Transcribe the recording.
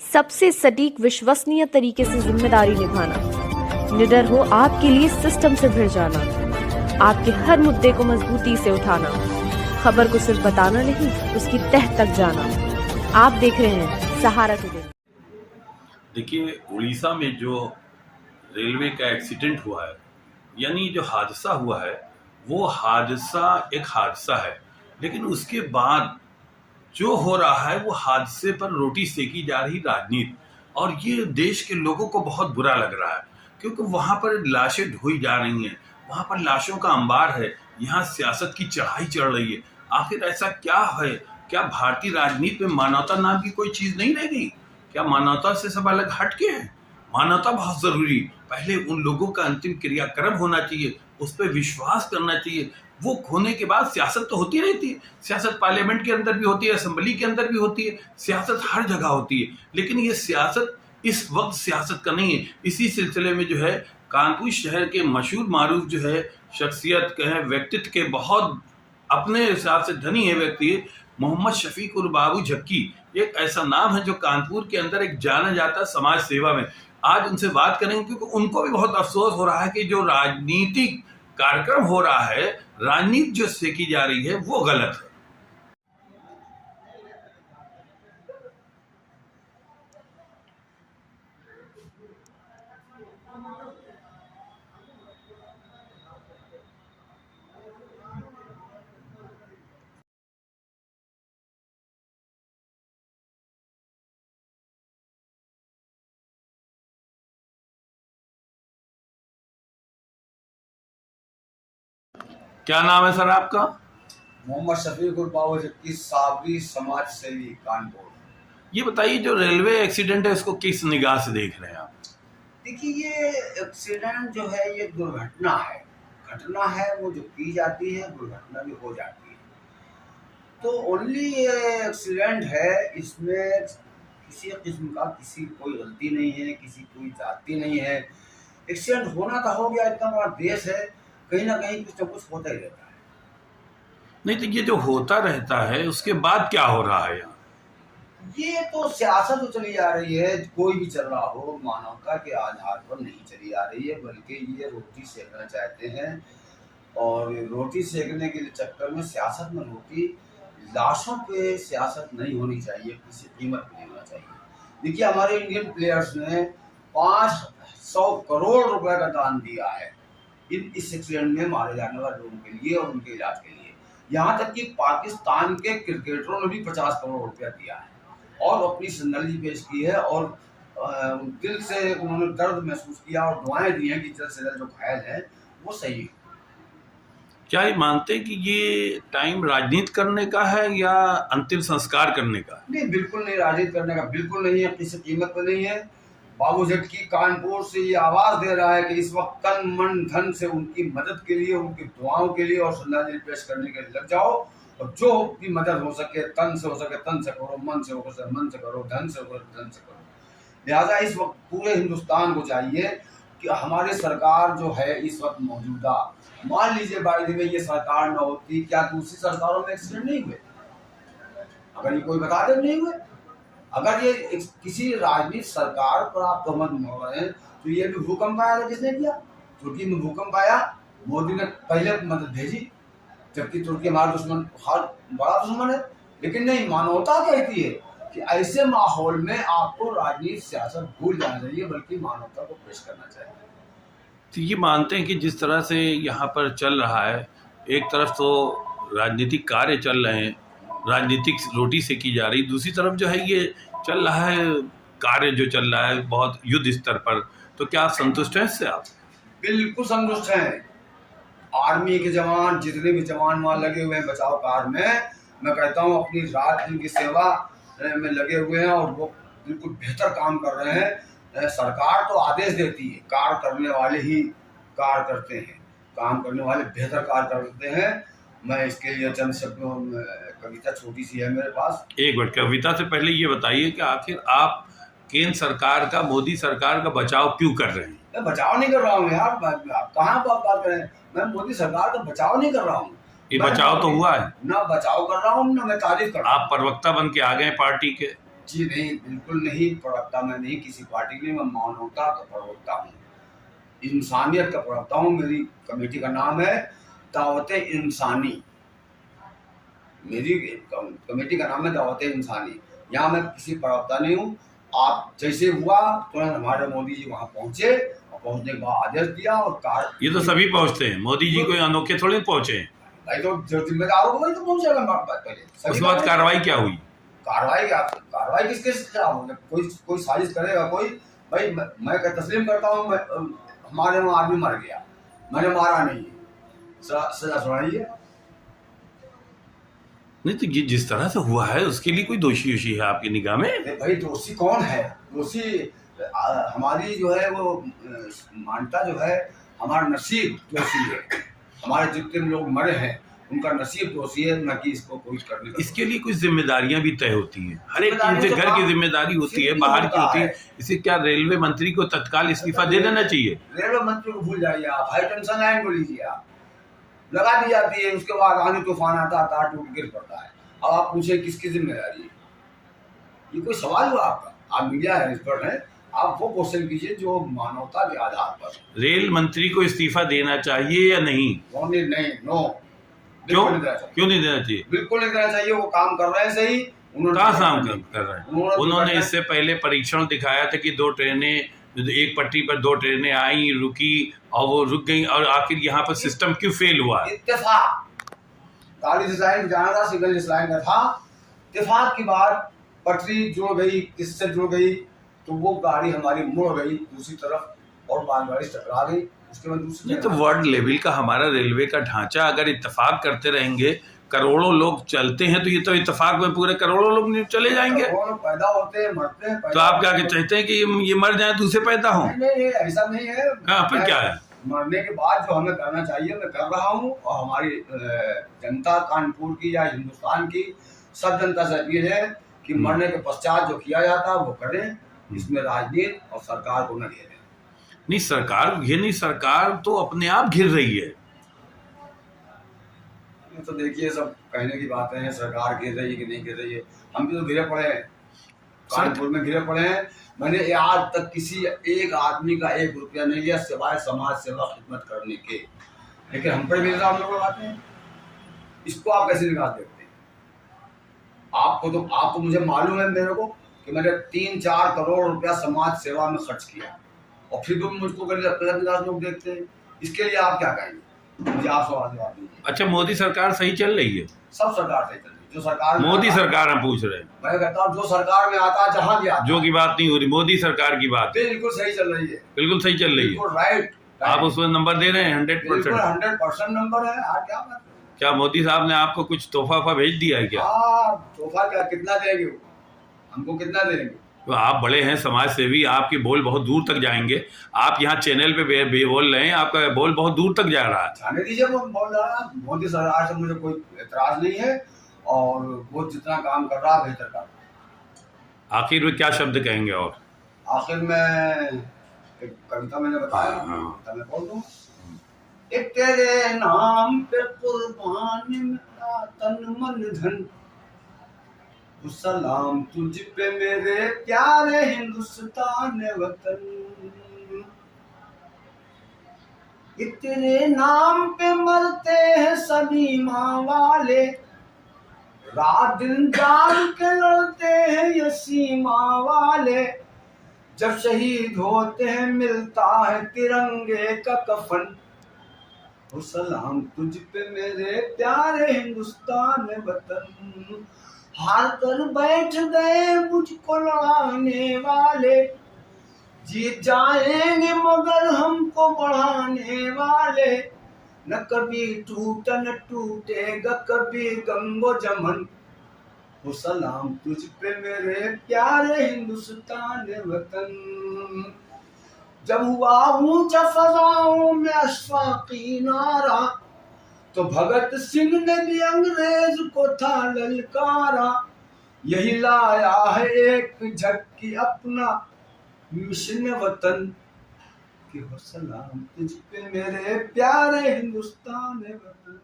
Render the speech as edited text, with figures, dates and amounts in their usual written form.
सबसे सटीक विश्वसनीय तरीके से जिम्मेदारी निभाना, निडर हो आपके लिए सिस्टम से भिड़ जाना, आपके हर मुद्दे को मजबूती से उठाना, खबर को सिर्फ बताना नहीं उसकी तह तक जाना। आप देख रहे हैं सहारा टुडे। देखिए, उड़ीसा में जो रेलवे का एक्सीडेंट हुआ है, यानी जो हादसा हुआ है, वो हादसा एक हादसा है, लेकिन उसके बाद जो हो रहा है वो हादसे पर रोटी सेकी जा रही राजनीति, और ये देश के लोगों को बहुत बुरा लग रहा है क्योंकि वहां पर लाशें ढोई जा रही हैं, वहां पर लाशों का अंबार है, यहाँ सियासत की चढ़ाई चढ़ रही है। आखिर ऐसा क्या है? क्या भारतीय राजनीति में मानवता नाम की कोई चीज नहीं रह गई? क्या मानवता से सब अलग हट के हैं? मानवता बहुत जरूरी। पहले उन लोगों का अंतिम क्रियाक्रम होना चाहिए, उस पर विश्वास करना चाहिए। वो खोने के बाद सियासत तो होती रहती है, सियासत पार्लियामेंट के अंदर भी होती है, असेंबली के अंदर भी होती है, सियासत हर जगह होती है, लेकिन ये सियासत इस वक्त सियासत का नहीं है। इसी सिलसिले में जो है कानपुर शहर के मशहूर मारूफ जो है शख्सियत के हैं, व्यक्तित्व के बहुत अपने हिसाब से धनी है व्यक्ति, मोहम्मद शफीक उर बाबू झक्की एक ऐसा नाम है जो कानपुर के अंदर एक जाना जाता समाज सेवा में। आज उनसे बात करेंगे क्योंकि उनको भी बहुत अफसोस हो रहा है कि जो राजनीतिक कार्यक्रम हो रहा है, राजनीति जो सेकी जा रही है वो गलत है। क्या नाम है सर आपका? मोहम्मद शफीक उर बाबू झक्की, साबरी समाज सेवी, कानपुर। ये बताइए, जो रेलवे एक्सीडेंट है इसको किस निगाह से देख रहे हैं आप? देखिए, ये एक्सीडेंट जो है ये दुर्घटना है, घटना है, वो जो की जाती है दुर्घटना भी हो जाती है। तो ओनली ये एक्सीडेंट है, इसमें किसी किस्म का किसी कोई गलती नहीं है, किसी कोई जाति नहीं है। एक्सीडेंट होना तो हो गया, इतना बड़ा देश है, कहीं ना कहीं कुछ ना कुछ होता ही रहता है। नहीं तो ये जो होता रहता है उसके बाद क्या हो रहा है यहाँ? ये तो सियासत तो चली जा रही है, कोई भी चल रहा हो मानवता के आधार पर नहीं चली आ रही है, बल्कि ये रोटी सेकना चाहते हैं। और रोटी सेकने के चक्कर में सियासत में रोटी, लाशों पे सियासत नहीं होनी चाहिए, किसी कीमत नहीं होना चाहिए। देखिए, हमारे इंडियन प्लेयर्स ने 500 करोड़ रुपए का दान दिया है इस एक्सीडेंट में मारे जाने वाले लोगों के लिए और उनके इलाज के लिए। यहाँ तक कि पाकिस्तान के क्रिकेटरों ने भी 50 करोड़ रुपया दिया है और अपनी संदर्जी पेश की है, और दिल से उन्होंने दर्द महसूस किया और दुआएं दी हैं कि जल्द से जल्द जो घायल है वो सही है। क्या ये मानते हैं कि ये टाइम राजनीति करने का है या अंतिम संस्कार करने का? नहीं, बिल्कुल नहीं, राजनीति करने का बिल्कुल नहीं है, किसी कीमत पर नहीं है। बाबू झक्की कानपुर से ये आवाज दे रहा है कि इस वक्त तन मन धन से उनकी मदद के लिए, उनकी दुआओं के लिए और श्रद्धांजलि पेश करने के लिए लग जाओ, और जो भी मदद हो सके तन से हो सके तन से करो, मन से हो सके मन से करो, धन से हो सके धन से करो। लिहाजा इस वक्त पूरे हिंदुस्तान को चाहिए कि हमारी सरकार जो है इस वक्त मौजूदा, मान लीजिए बाई द वे ये सरकार न होती, क्या दूसरी सरकारों में एक्सीडेंट नहीं हुए? अगर ये कोई बता दे नहीं हुए। अगर ये किसी राजनीतिक सरकार पर आप तहमत मोड़ रहे हैं तो ये भी भूकंप आया था, किसने किया? तुर्की में भूकंप आया, मोदी ने पहले मदद भेजी, जबकि तुर्की हमारा दुश्मन, हर बड़ा दुश्मन है। लेकिन नहीं, मानवता कहती है कि ऐसे माहौल में आपको राजनीति सियासत भूल जाना चाहिए, बल्कि मानवता को पेश करना चाहिए। तो ये मानते हैं कि जिस तरह से यहाँ पर चल रहा है, एक तरफ तो राजनीतिक कार्य चल रहे हैं, राजनीतिक रोटी सेकी जा रही, दूसरी तरफ जो है ये चल रहा है कार्य जो चल रहा है बहुत युद्ध स्तर पर, तो क्या आप संतुष्ट हैं इससे? आप बिल्कुल संतुष्ट हैं। आर्मी के जवान, जितने भी जवान वहाँ लगे हुए हैं बचाव कार्य में, मैं कहता हूँ अपनी रात दिन की सेवा में लगे हुए हैं और वो बिल्कुल बेहतर काम कर रहे हैं। सरकार तो आदेश देती है, कार्य करने वाले ही कार्य करते हैं, काम करने वाले बेहतर कार्य करते हैं। मैं इसके लिए चंद शब्दों, कविता छोटी सी है मेरे पास। एक मिनट, कविता से पहले ये बताइए कि आखिर आप केंद्र सरकार का, मोदी सरकार का बचाव क्यों कर रहे हैं? मैं बचाव नहीं कर रहा हूँ यार, आप कहाँ बात कर रहे हैं? मैं मोदी सरकार का बचाव नहीं कर रहा हूँ। ये बचाव तो हुआ है ना, बचाव कर रहा हूँ ना मैं तारीफ कर रहा हूँ। आप प्रवक्ता बन के आ गए पार्टी के। जी नहीं, बिल्कुल नहीं। प्रवक्ता मैं नहीं किसी पार्टी की, मैं मानवता का प्रवक्ता हूँ, इंसानियत का प्रवक्ता हूँ। मेरी कमेटी का नाम है दावत इंसानी। मेरी कमेटी का नाम है दावत इंसानी। यहाँ मैं किसी प्रवक्ता नहीं हूँ। आप जैसे हुआ तुरंत हमारे मोदी जी वहाँ पहुँचे और पहुँचने के बाद आदेश दिया और ये तो सभी पहुंचते हैं, मोदी जी कोई अनोखे थोड़े पहुंचे हैं। भाई तो जो जिम्मेदार होगा वही तो पहुँचेगा पहले। उसके बाद कार्रवाई क्या हुई? कार्रवाई किसके खिलाफ होगी? कोई साजिश करेगा कोई? भाई मैं तस्लीम करता हूँ, हमारे वहाँ आदमी मर गया, मैंने मारा नहीं, सजा सुनाइए। नहीं तो ये जिस तरह से हुआ है उसके लिए कोई दोषी है आपकी निगाह में? भाई दोषी कौन है? दोषी हमारी जो है वो मानता जो है, हमारा नसीब दोषी है। हमारे जितने लोग मरे हैं उनका नसीब दोषी है, न कि इसको कोई करने का। इसके लिए कुछ जिम्मेदारियां भी तय होती हैं, हर एक चीज से घर की जिम्मेदारी होती है, बाहर की होती है। इसे क्या रेलवे मंत्री को तत्काल इस्तीफा दे देना चाहिए? रेलवे मंत्री को भूल जाइए आप, हाई टेंशन लाइन को लीजिए आप, लगा दी जाती है, उसके बाद आंधी तूफान आता है, तार टूट गिर पड़ता है। अब आप पूछे किसकी जिम्मेदारी है? ये कोई सवाल हुआ आपका? आप मीडिया है, एक्सपर्ट हैं, आप वो क्वेश्चन कीजिए जो मानवता के आधार पर। रेल मंत्री को इस्तीफा देना चाहिए या नहीं? नहीं, नो। क्यों नहीं देना चाहिए? बिल्कुल नहीं देना चाहिए। वो काम कर रहे हैं सही, कहाँ काम कर रहे हैं? उन्होंने इससे पहले परीक्षण दिखाया था कि 2 ट्रेनें, एक पटरी पर 2 ट्रेनें आई, रुकी और वो रुक गई, और आखिर यहाँ पर सिस्टम क्यों फेल हुआ? इत्तेफाक, गाड़ी जिस लाइन जाना था सिग्नल जिस लाइन का था, इत्तेफाक की बात पटरी जुड़ गई, किससे जुड़ गई तो वो गाड़ी हमारी मुड़ गई दूसरी तरफ और मालगाड़ी टकरा गई। उसके बाद दूसरी, ये तो वर्ल्ड लेवल का हमारा रेलवे का ढांचा, अगर इत्तेफाक करते रहेंगे, करोड़ों लोग चलते हैं तो ये तो इत्तेफाक में पूरे करोड़ों लोग चले जाएंगे। पैदा होते हैं, मरते हैं। तो आप क्या चाहते हैं कि ये मर जाए दूसरे पैदा हो? नहीं, ऐसा नहीं है। फिर क्या है? मरने के बाद जो हमें करना चाहिए मैं कर रहा हूँ, और हमारी जनता, कानपुर की या हिंदुस्तान की सब जनता से अपील है कि मरने के पश्चात जो किया जाता है वो करें। इसमें राजनीति और सरकार को न घेरें। नहीं, सरकार तो अपने आप घिर रही है। तो देखिए सब कहने की बातें हैं, सरकार घिर रही है कि नहीं घिर रही है। हम भी तो घिरे पड़े हैं, कानपुर में घिरे पड़े हैं। मैंने आज तक किसी एक आदमी का 1 रुपया नहीं लिया सिवाय समाज सेवा खिदमत करने के, लेकिन हम पर भी इल्जाम लोग लगाते हैं। इसको आप कैसे निकाल देखते हैं? आपको मुझे मालूम है मेरे को कि मैंने 3-4 करोड़ रुपया समाज सेवा में खर्च किया, और फिर भी मुझको गलत लोग देखते हैं। इसके लिए आप क्या कहेंगे? मुझे आप सवाल जवाब दीजिए। अच्छा, मोदी सरकार सही चल रही है? सब सरकार सही चल रही है। जो सरकार मोदी सरकार हम पूछ रहे हैं। मैं कहता हूँ जो सरकार में आता है, जहाँ भी आता है, जो की बात नहीं हो रही, मोदी सरकार की बात बिल्कुल सही चल रही है। बिल्कुल सही चल रही है। राइट। आप उसमें नंबर दे रहे हैं 100%? 100% नंबर है। क्या बात है? क्या मोदी साहब ने आपको कुछ तोहफा भेज दिया है क्या? तोहफा क्या, कितना देंगे वो हमको, कितना देंगे? तो आप बड़े हैं, समाज सेवी, आपके बोल बहुत दूर तक जाएंगे। आप यहाँ चैनल पे बोल रहे हैं, आपका बोल बहुत दूर तक जा रहा है। जाने दीजिए, वो बोल रहा है। मोदी सरकार से मुझे कोई एतराज नहीं है, और वो जितना काम कर रहा है बेहतर कर रहा है। आखिर में क्या शब्द कहेंगे? और आखिर में एक कविता मैंने बताया, मैं बोल दूं। एक तेरे नाम पे कुर्बान मेरा तन मन धन, सलाम तुझ पे मेरे प्यारे हिंदुस्तान वतन। तेरे नाम पे मरते हैं सभी माँ वाले, रात दिन जाग के लड़ते हैं ये सीमा वाले। जब शहीद होते हैं मिलता है तिरंगे का कफन, सलाम तुझ पे मेरे प्यारे हिंदुस्तान वतन। हार कर बैठ गए मुझको लड़ाने वाले, जीत जाएंगे मगर हमको बढ़ाने वाले। न कभी टूटा न टूटेगा कभी गंगो जमन, सलाम तुझ पे मेरे प्यारे हिंदुस्तान वतन। जब हुआ ऊंचा फजाओं में अशफाकी नारा, तो भगत सिंह ने भी अंग्रेज को था ललकारा। यही लाया है एक झटकी अपना मिशन वतन, कि हो सलाम तुझ पे मेरे प्यारे हिंदुस्तान वतन।